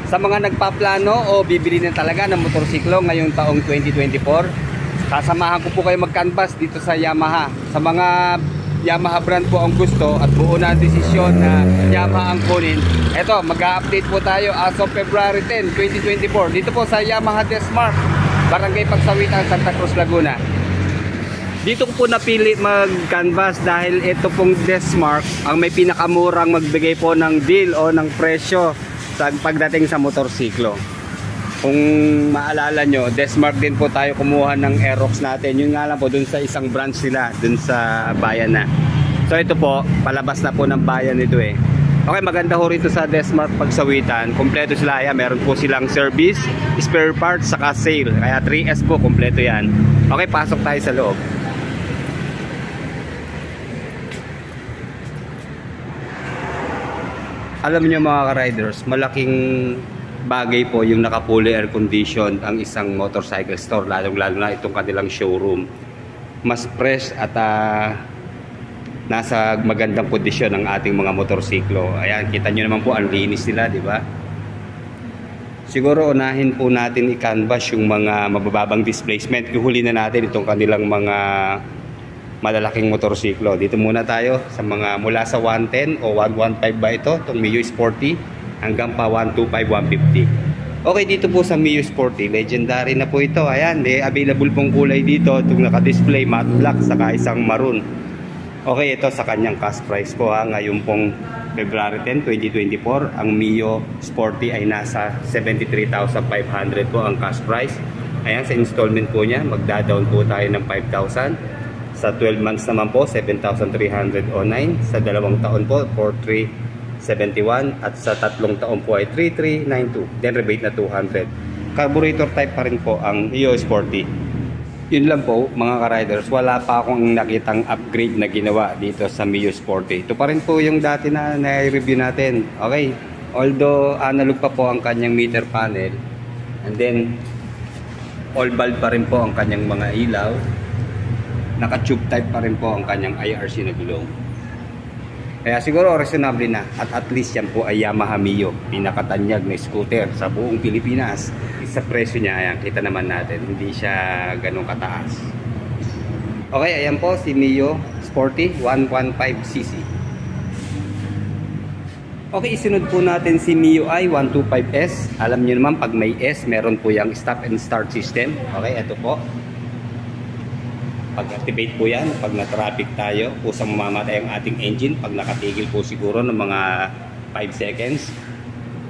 Sa mga nagpaplano o bibili na talaga ng motorsiklo ngayong taong 2024, kasamahan ko po kayo mag-canvas dito sa Yamaha. Sa mga Yamaha brand po ang gusto at buo na desisyon na Yamaha ang kunin, eto, mag-update po tayo as of February 10, 2024 dito po sa Yamaha Desmark, Barangay Pagsawitan, Santa Cruz, Laguna. Dito ko po napili mag-canvas dahil ito pong Desmark ang may pinakamurang magbigay po ng deal o ng presyo sa pagdating sa motorsiklo. Kung maalala nyo, Desmark din po tayo kumuha ng Aerox natin. Yun nga lang po dun sa isang branch nila dun sa bayan na. So ito po, palabas na po ng bayan ito eh. Okay, maganda ho rito sa Desmark Pagsawitan. Kompleto sila. Ayan, meron po silang service, spare parts, saka sale. Kaya 3S po, kompleto yan. Okay, pasok tayo sa loob. Alam niyo mga ka-riders, malaking bagay po yung naka-fully air condition ang isang motorcycle store, lalong-lalo na itong kanilang showroom. Mas fresh at nasa magandang kondisyon ang ating mga motorsiklo. Ayan, kita nyo naman po ang linis nila, di ba? Siguro unahin po natin i-canvas yung mga mabababang displacement. Ihuli na natin itong kanilang mga malalaking motorsiklo. Dito muna tayo sa mga mula sa 110 o 115 ba ito, itong Mio Sporty, hanggang pa 125, 150. Okay, dito po sa Mio Sporty, legendary na po ito. Ayan, may available pong kulay dito. Itong naka-display, matte black, saka isang maroon. Okay, ito sa kanyang cash price po ha. Ngayon pong February 10, 2024, ang Mio Sporty ay nasa 73,500 po ang cash price. Ayan, sa installment po niya, magda-down po tayo ng 5,000. Sa 12 months naman po, 7,309. Sa 2 taon po, 4,371. At sa 3 taon po ay 3,392. Then rebate na 200. Carburetor type pa rin po ang Mio Sporty. Yun lang po mga ka-riders, wala pa akong nakitang upgrade na ginawa dito sa Mio Sporty. Ito pa rin po yung dati na na-review natin. Okay, although analog pa po ang kanyang meter panel, and then all bulb pa rin po ang kanyang mga ilaw. Naka-tube type pa rin po ang kanyang IRC na gulong. Kaya siguro reasonable na, at least yan po ay Yamaha Mio, pinakatanyag na scooter sa buong Pilipinas. Sa presyo niya, ayan, kita naman natin, hindi siya ganun kataas. Okay, ayan po si Mio Sporty 115cc. Okay, isunod po natin si MIUI 125S. Alam niyo naman, pag may S, meron po yung stop and start system. Okay, ito po. Pag-activate po yan, pag na-traffic tayo, kusang mamamatay ang ating engine. Pag nakatigil po siguro ng mga 5 seconds.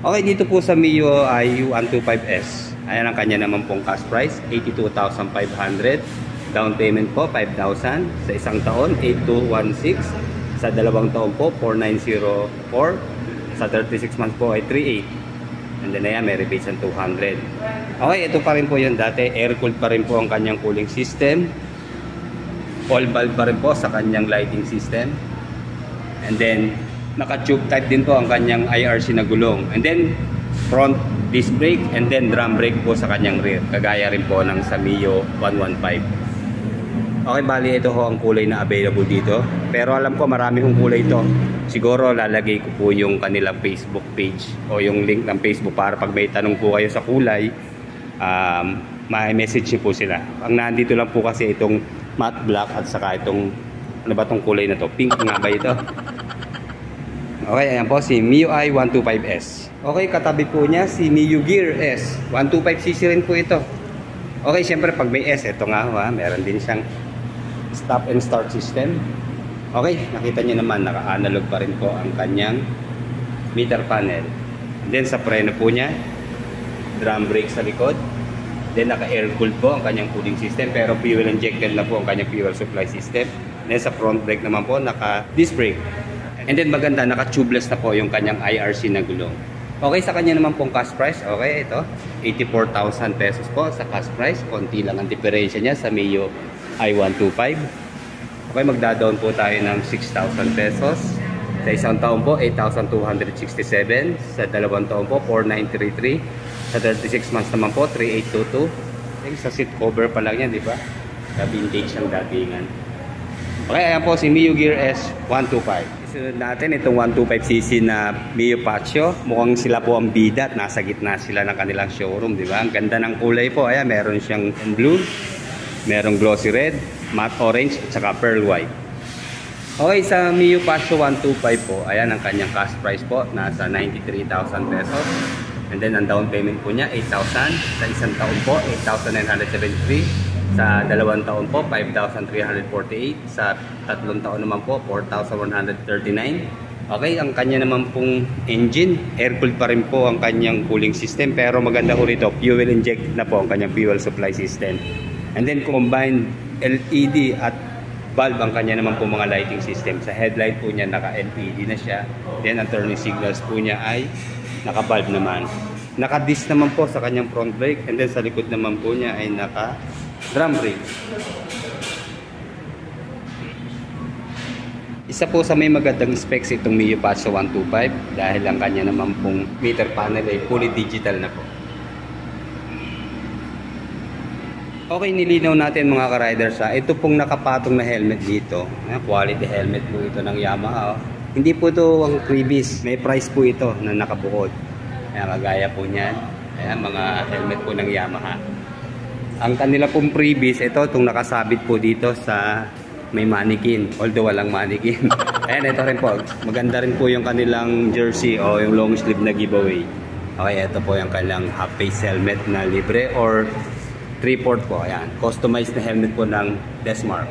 Okay, dito po sa MIUI 125S. Ayan ang kanya naman pong cash price, 82,500. Down payment po, 5,000. Sa isang taon, 8,216. Sa 2 taon po, 4,904. Sa 36 months po ay 3,800. And then ayan, may rebates ng 200. Okay, ito pa rin po yun dati. Air-cooled pa rin po ang kanyang cooling system. All bulb pa rin po sa kanyang lighting system. And then naka-tube type din po ang kanyang IRC na gulong. And then front disc brake and then drum brake po sa kanyang rear. Kagaya rin po ng sa Mio 115. Okay, bali ito ho ang kulay na available dito. Pero alam ko marami hong kulay ito. Siguro lalagay ko po yung kanilang Facebook page o yung link ng Facebook para pag may tanong po kayo sa kulay, may message niyo po sila. Ang nandito lang po kasi itong matte black at saka itong ano ba itong kulay na to? Pink nga ba ito? Okay, ayan po si MIUI 125S. Okay, katabi po niya si Mio Gear S. 125cc rin po ito. Okay, syempre pag may S, ito nga ha, meron din siyang stop and start system. Okay, nakita niyo naman naka-analog pa rin po ang kanyang meter panel. And then sa preno po niya, drum brake sa likod. Then naka-air-cooled po ang kanyang cooling system, pero fuel injected na po ang kanyang fuel supply system. Then sa front brake naman po, naka-disc brake. And then maganda, naka-tubeless na po yung kanyang IRC na gulong. Okay, sa kanya naman pong cash price, okay, ito, 84,000 pesos po sa cash price. Konti lang ang diferensya niya sa Mio I-125. Okay, magda-down po tayo ng 6,000 pesos. Sa isang taon po, 8,267. Sa 2 taon po, 4,933. Sa 36 months naman po, 3,822. Okay, sa seat cover pa lang yan, di ba? Sa vintage ang datingan. Okay, ayan po si Mio Gear S 125. Sunod natin itong 125cc na Mio Pacho. Mukhang sila po ang bida at nasa gitna sila ng kanilang showroom, di ba? Ang ganda ng kulay po. Ayan, meron siyang blue, merong glossy red, matte orange, at saka pearl white. Okay, sa Mio Pacho 125 po, ayan ang kanyang cash price po, nasa 93,000 pesos. And then ang down payment po niya 8,000, sa isang taon po 8,973. Sa 2 taon po, 5,348. Sa 3 taon naman po, 4,139. Okay, ang kanya naman pong engine, air-cooled pa rin po ang kanyang cooling system. Pero maganda po rito, fuel injected na po ang kanyang fuel supply system. And then combined LED at bulb ang kanya naman po mga lighting system. Sa headlight po niya, naka-LED na siya. Then ang turning signals po niya ay naka-bulb naman. Naka-disc naman po sa kanyang front brake. And then sa likod naman po niya ay naka-drum brake. Isa po sa may magandang specs itong Mio Pacho 125 dahil ang kanya naman pong meter panel ay fully digital na po. Okay, nilinaw natin mga ka-riders ha. Ito pong nakapatong na helmet dito. Quality helmet po ito ng Yamaha. Hindi po ito ang freebies. May price po ito na nakabukod. Ayan, kagaya po niyan. Ayan, mga helmet po ng Yamaha. Ang kanila pong freebies, itong nakasabit po dito sa may mannequin, although walang mannequin. Ayan, ito rin po. Maganda rin po yung kanilang jersey o yung long sleeve na giveaway. Okay, ito po yung kanilang half face helmet na libre or 3/4 po. Ayan, customized na helmet po ng Desmark.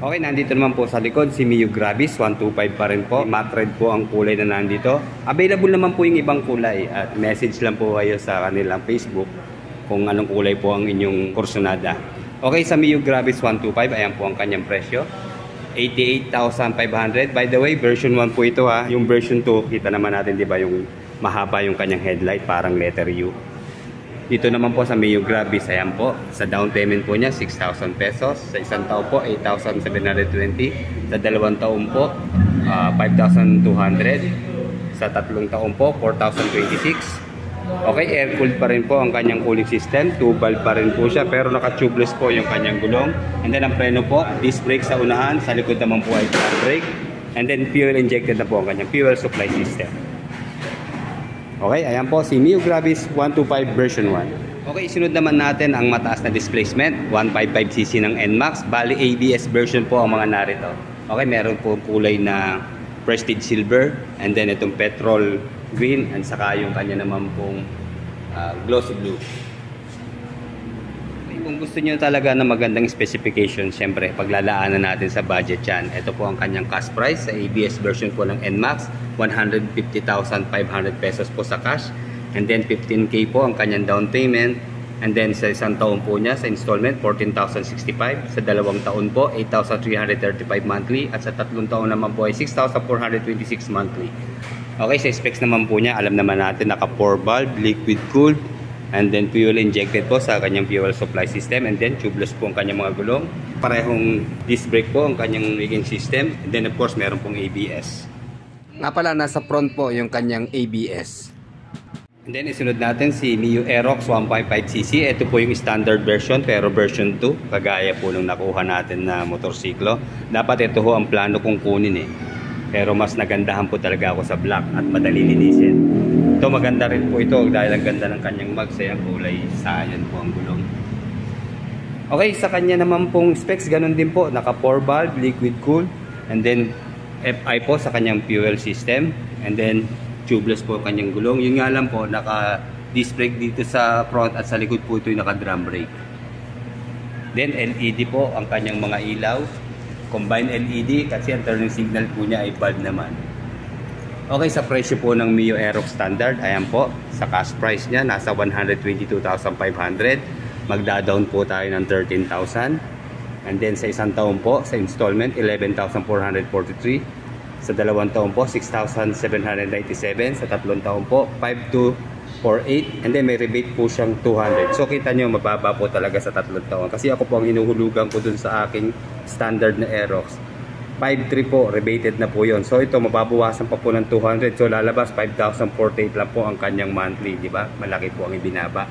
Okay, nandito naman po sa likod si Mio Gravis 125 pa rin po. Matte red po ang kulay na nandito. Available naman po yung ibang kulay at message lang po kayo sa kanilang Facebook kung anong kulay po ang inyong kursunada. Okay, sa Mio Gravis 125, ayan po ang kanyang presyo. 88,500. By the way, version 1 po ito ha. Yung version 2, kita naman natin, di ba, yung mahaba yung kanyang headlight, parang letter U. Dito naman po sa Mio Gravis, ayan po. Sa down payment po niya, 6,000 pesos. Sa isang taon po, 8,720. Sa 2 taon po, 5,200. Sa 3 taon po, 4,026. Okay, air-cooled pa rin po ang kanyang cooling system. 2-valve pa rin po siya, pero naka-tubeless po yung kanyang gulong. And then ang preno po, disc brake sa unahan. Sa likod naman po ay front brake. And then fuel injected na po ang kanyang fuel supply system. Okay, ayan po si Mio Gravis 125 version 1. Okay, sunod naman natin ang mataas na displacement, 155cc ng NMAX. Bali ABS version po ang mga narito. Okay, meron po kulay na Prestige Silver, and then itong petrol green, and saka yung kanya naman pong glossy blue. Okay, kung gusto nyo talaga na magandang specification, syempre paglalaanan natin sa budget yan. Ito po ang kanyang cash price sa ABS version po ng NMAX, 150,500 pesos po sa cash, and then 15K po ang kanyang down payment. And then sa isang taon po niya, sa installment, 14,065. Sa 2 taon po, 8,335 monthly. At sa 3 taon naman po ay 6,426 monthly. Okay, sa specs naman po niya, alam naman natin, naka 4 valve, liquid cooled. And then fuel injected po sa kanyang fuel supply system. And then tubeless po ang kanyang mga gulong. Parehong disc brake po ang kanyang braking system. And then of course, meron pong ABS. Nga pala, nasa front po yung kanyang ABS. And then isunod natin si Mio Aerox 1.5cc. Ito po yung standard version pero version 2. Kagaya po nung nakuha natin na motorsiklo. Dapat ito ho ang plano kong kunin eh. Pero mas nagandahan po talaga ako sa black at madali linisin. Ito maganda rin po ito dahil ang ganda ng kanyang mags ay ang kulay cyan po ang gulong. Okay, sa kanya naman pong specs ganun din po. Naka 4 valve, liquid cooled. And then FI po sa kanyang fuel system. And then tubeless po kanyang gulong. Yun nga lang po, naka-disc brake dito sa front at sa likod po ito yung naka-drum brake. Then LED po ang kanyang mga ilaw. Combined LED kasi ang turning signal po niya ay bulb naman. Okay, sa presyo po ng Mio Aerox Standard, ayan po, sa cash price niya, nasa 122,500. Magda-down po tayo ng 13,000. And then sa isang taon po, sa installment, 11,443. Sa 2 taon po, 6,797. Sa 3 taon po, 5,248. And then may rebate po siyang 200. So kita nyo, mababa po talaga sa 3 taon. Kasi ako po ang hinuhulugan ko dun sa aking standard na Aerox. 5,300 po, rebated na po yon. So ito, mababawasan pa po ng 200. So lalabas, 5,048 lang po ang kanyang monthly. Diba? Malaki po ang ibinaba.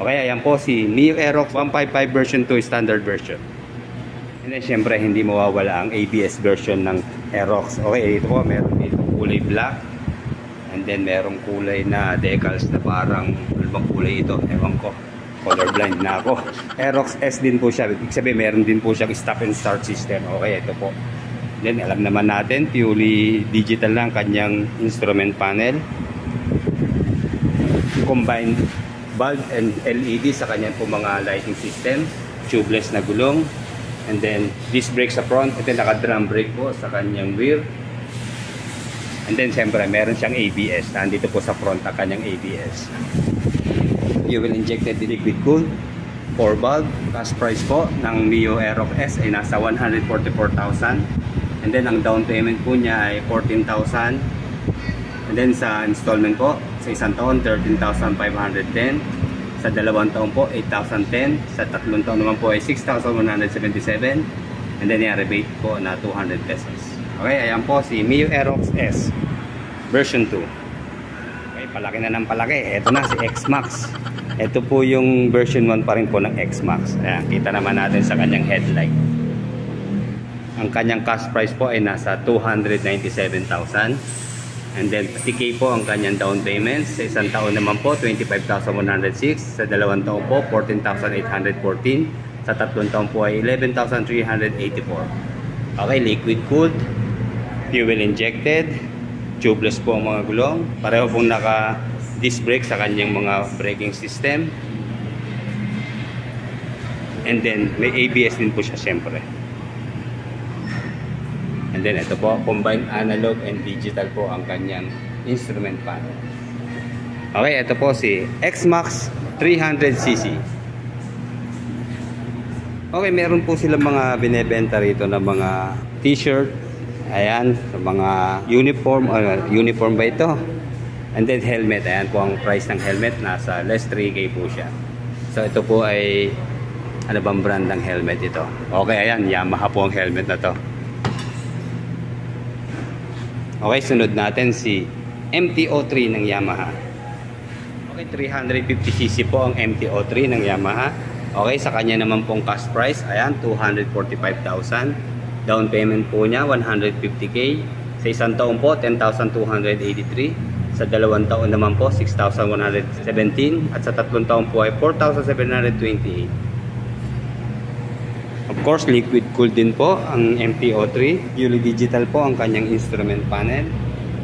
Okay, ayan po si Mio Aerox 155 version 2 standard version. And then syempre hindi mawawala ang ABS version ng Aerox. Okay, ito po meron dito kulay black. And then merong kulay na decals na parang ano bang kulay ito? Ewan ko. Colorblind na ako. Aerox S din po siya. Ibig sabihin meron din po siyang stop and start system. Okay, ito po. Then alam naman natin, purely digital lang kanyang instrument panel. Combined bulb and LED sa kanyang po mga lighting system. Tubeless na gulong. And then disc brake sa front. Ito naka-drum brake po sa kanyang rear. And then siyempre meron siyang ABS. Nandito po sa front ang kanyang ABS. Fuel injected liquid cooled 4 valve. Cash price po ng Mio Aerox S ay nasa 144,000. And then ang down payment po niya ay 14,000. And then sa installment po, sa isang taon 13,510. Sa dalawang taon po 8,010. Sa tatlong taon naman po ay 6,177. And then yung rebate po na 200 pesos. Okay, ayan po si Mio Aerox S version 2. Okay, palaki na ng palaki. Ito na si X-Max. Ito po yung version 1 pa rin po ng X-Max. Ayan, kita naman natin sa kanyang headlight. Ang kanyang cash price po ay nasa 297,000. And then 50K po ang kanyang down payment. Sa isang taon naman po 25,106. Sa dalawang taon po 14,814. Sa tatlong taon po ay 11,384. Okay, liquid cooled, fuel injected, tubeless po ang mga gulong. Pareho pong naka disc brake sa kanyang mga braking system. And then may ABS din po siya syempre. And then ito po, combined analog and digital po ang kanyang instrument panel. Okay, ito po si X-Max 300cc. Okay, meron po silang mga binebenta rito na mga t-shirt. Ayan, mga uniform. Uniform ba ito? And then helmet. Ayan po ang price ng helmet. Nasa less 3K po siya. So ito po ay ano bang brand ng helmet ito? Okay, ayan. Yamaha po ang helmet na to. Okay, sunod natin si MT-03 ng Yamaha. Okay, 350cc po ang MT-03 ng Yamaha. Okay, sa kanya naman pong cash price, ayan, 245,000. Down payment po niya, 150K. Sa isang taon po, 10,283. Sa dalawang taon naman po, 6,117. At sa tatlong taon po ay 4,728. Of course, liquid cooled din po ang MT-03. Fully digital po ang kanyang instrument panel.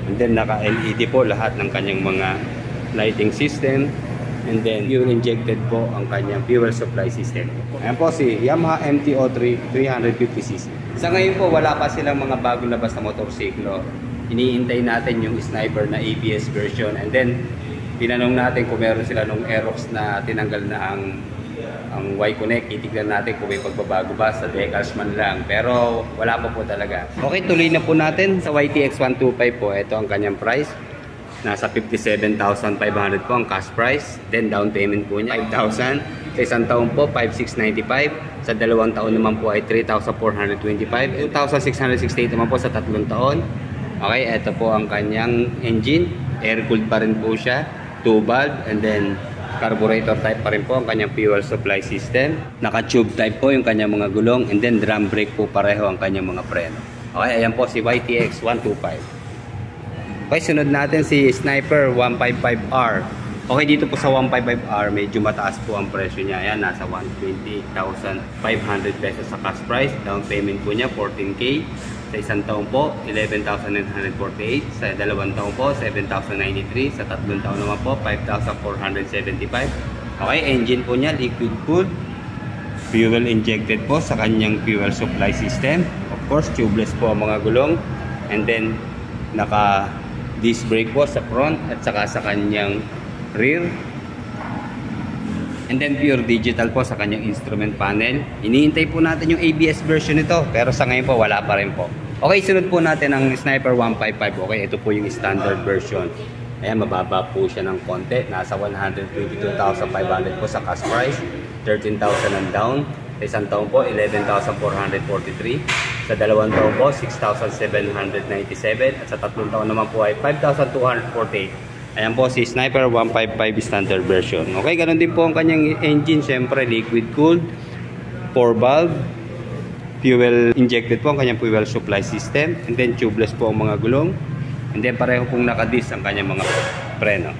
And then naka-LED po lahat ng kanyang mga lighting system. And then fuel injected po ang kanyang fuel supply system. Ayan po si Yamaha MT-03 350cc. Sa ngayon po wala pa silang mga bagong labas na motorsiklo. Iniintay natin yung Sniper na ABS version. And then tinanong natin kung meron sila nung Aerox na tinanggal na ang Y-Connect. Itignan natin kung may pagbabago ba sa decals man lang. Pero wala pa po talaga. Okay, tuloy na po natin sa YTX 125 po. Ito ang kanyang price. Nasa 57,500 po ang cash price. Then down payment po niya 5,000. Sa isang taon po 5,695. Sa dalawang taon naman po ay 3,425. 2,668 naman po sa tatlong taon. Okay, ito po ang kanyang engine. Air cooled pa rin po siya. 2 valve and then carburetor type pa rin po ang kanyang fuel supply system. Naka-tube type po yung kanyang mga gulong and then drum brake po pareho ang kanyang mga preno. Okay, ayan po si YTX 125. Okay, sunod natin si Sniper 155R. Okay, dito po sa 155R, medyo mataas po ang presyo niya. Ayan, nasa 120,500 pesos sa cash price. Down payment po niya, 14K. Sa isang taon po, 11,948. Sa dalawang taon po, 7,093. Sa tatlong taon naman po, 5,475. Okay, engine po niya, liquid cooled. Fuel injected po sa kanyang fuel supply system. Of course, tubeless po ang mga gulong. And then, naka disc brake po sa front at saka sa kanyang rear. And then pure digital po sa kanyang instrument panel. Iniintay po natin yung ABS version nito, pero sa ngayon po wala pa rin po. Okay, sunod po natin ang Sniper 155. Okay, ito po yung standard version. Ayan, mababa po siya ng konti. Nasa 122,500 po sa cash price. 13,000 ang down. Sa isang taon po, 11,443. Sa dalawang taon po, 6,797. At sa tatlong taon naman po ay 5,248. Ayan po si Sniper 155 standard version. Okay, ganoon din po ang kanyang engine. Siyempre, liquid cooled, 4 valve. fuel injected po ang kanyang fuel supply system. And then tubeless po ang mga gulong. And then pareho pong nakadis ang kanyang mga preno.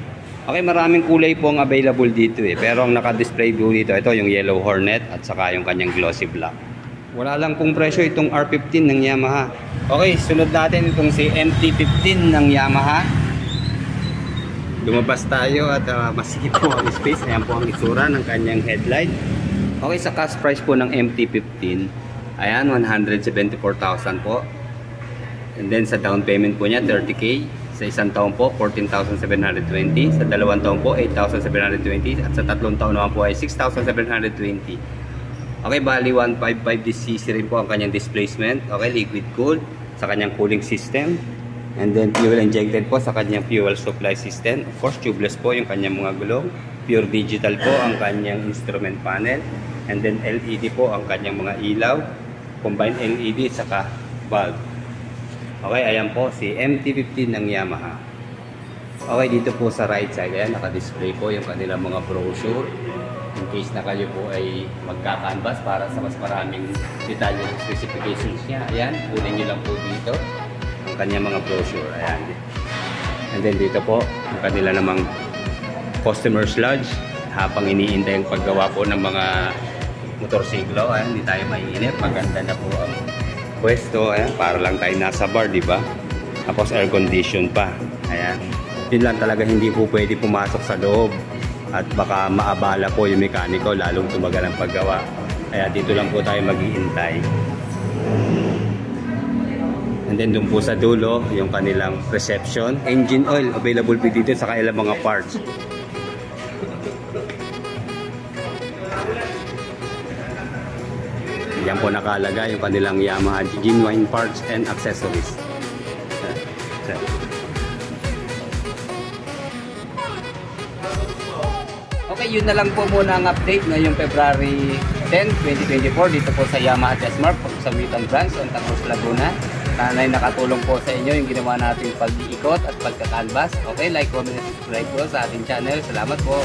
Okay, maraming kulay po ang available dito eh. Pero ang nakadisplay po dito, ito yung yellow Hornet at saka yung kanyang glossy black. Wala lang pong presyo itong R15 ng Yamaha. Okay, sunod natin itong si MT-15 ng Yamaha. Lumabas tayo at masikip po ang space. Ayan po ang itsura ng kanyang headlight. Okay, sa cash price po ng MT-15, ayan, 174,000 po. And then sa down payment po niya, 30K. Sa isang taon po, 14,720. Sa dalawang taon po, 8,720. At sa tatlong taon naman po ay 6,720. Okay, bali 155cc rin po ang kanyang displacement. Okay, liquid cooled sa kanyang cooling system. And then fuel injected po sa kanyang fuel supply system. Of course, tubeless po yung kanyang mga gulong. Pure digital po ang kanyang instrument panel. And then LED po ang kanyang mga ilaw. Combined LED saka bulb. Okay, ayan po si MT-15 ng Yamaha. Okay, dito po sa right side, ayan, naka-display po yung kanilang mga brochure. In case na kayo po ay magka-canvas para sa mas maraming detalye ng specifications niya. Ayan, kunin nyo lang po dito ang kanyang mga brochure. Ayan. And then dito po, ang kanila namang customer's lodge habang iniintay ang paggawa po ng mga motorsiklo. Ayan, hindi tayo maiinip. Maganda na po ang pwesto. Ayan, para lang tayo nasa bar, di ba? Tapos air condition pa. Ayan. Yun lang talaga, hindi po pwede pumasok sa loob. At baka maabala po yung mekaniko, lalong tumagal ang paggawa. Kaya dito lang po tayo mag-iintay. And then doon po sa dulo, yung kanilang reception. Engine oil, available po dito sa kailang mga parts. Yan po nakalagay yung kanilang Yamaha genuine parts and accessories. Okay, yun na lang po muna ang update ngayong February 10, 2024 dito po sa Yamaha Chessmark sa Witan Branch, Santa Cruz, Laguna. Sana'y nakatulong po sa inyo yung ginawa natin pag-iikot at pagka-canvas. Okay, like, comment, and subscribe po sa ating channel. Salamat po.